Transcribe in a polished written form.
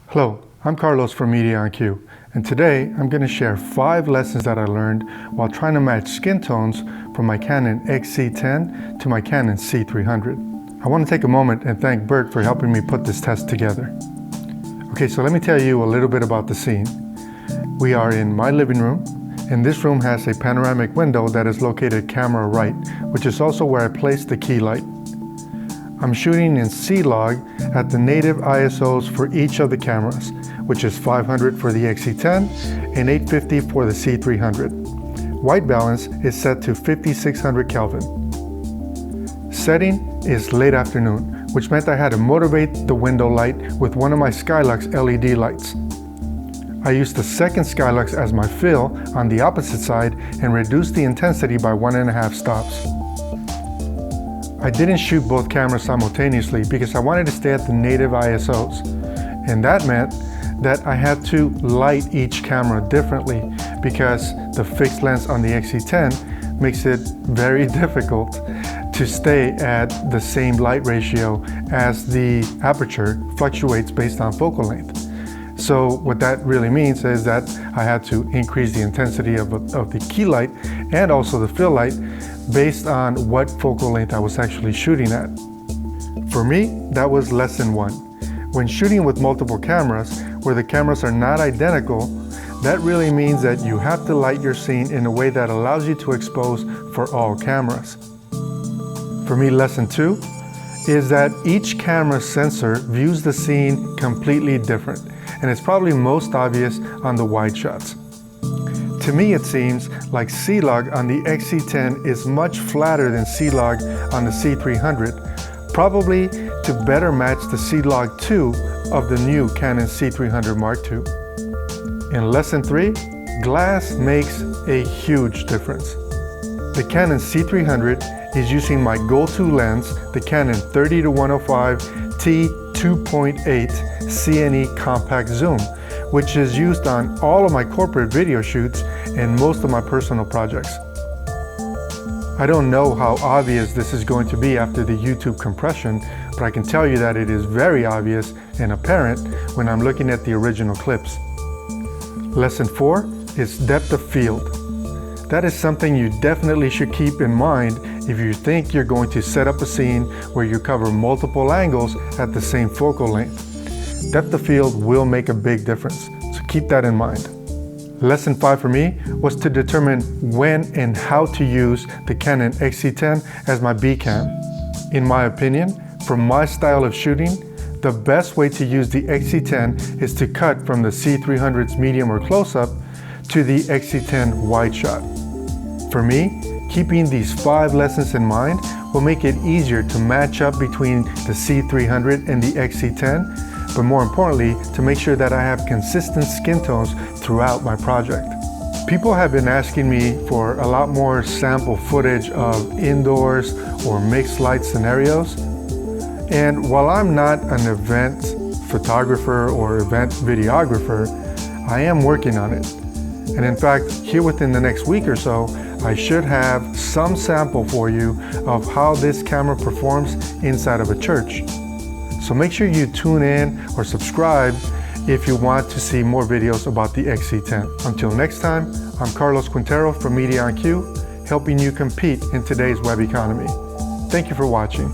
Hello, I'm Carlos from mediaonq, and today I'm going to share 5 lessons that I learned while trying to match skin tones from my Canon XC10 to my Canon C300. I want to take a moment and thank Bert for helping me put this test together. Okay, so let me tell you a little bit about the scene. We are in my living room, and this room has a panoramic window that is located camera right, which is also where I placed the key light. I'm shooting in C-Log at the native ISOs for each of the cameras, which is 500 for the XC10 and 850 for the C300. White balance is set to 5600 Kelvin. Setting is late afternoon, which meant I had to motivate the window light with one of my Skylux LED lights. I used the second Skylux as my fill on the opposite side and reduced the intensity by 1.5 stops. I didn't shoot both cameras simultaneously because I wanted to stay at the native ISOs, and that meant that I had to light each camera differently because the fixed lens on the XC10 makes it very difficult to stay at the same light ratio as the aperture fluctuates based on focal length. So what that really means is that I had to increase the intensity of the key light and also the fill light based on what focal length I was actually shooting at. For me, that was lesson 1. When shooting with multiple cameras, where the cameras are not identical, that really means that you have to light your scene in a way that allows you to expose for all cameras. For me, lesson 2 is that each camera sensor views the scene completely different, and it's probably most obvious on the wide shots. To me, it seems like C-Log on the XC10 is much flatter than C-Log on the C300, probably to better match the C-Log 2 of the new Canon C300 Mark II. In lesson 3, glass makes a huge difference. The Canon C300 is using my go-to lens, the Canon 30-105 T2.8 CNE compact zoom, which is used on all of my corporate video shoots and most of my personal projects. I don't know how obvious this is going to be after the YouTube compression, but I can tell you that it is very obvious and apparent when I'm looking at the original clips. Lesson 4 is depth of field. That is something you definitely should keep in mind if you think you're going to set up a scene where you cover multiple angles at the same focal length. Depth of field will make a big difference, so keep that in mind. Lesson 5 for me was to determine when and how to use the Canon XC10 as my B cam. In my opinion, for my style of shooting, the best way to use the XC10 is to cut from the C300's medium or close-up to the XC10 wide shot. For me, keeping these 5 lessons in mind will make it easier to match up between the C300 and the XC10, but more importantly, to make sure that I have consistent skin tones throughout my project. People have been asking me for a lot more sample footage of indoors or mixed light scenarios. And while I'm not an event photographer or event videographer, I am working on it. And in fact, here within the next week or so, I should have some sample for you of how this camera performs inside of a church. So make sure you tune in or subscribe if you want to see more videos about the XC10. Until next time, I'm Carlos Quintero from mediaonq, helping you compete in today's web economy. Thank you for watching.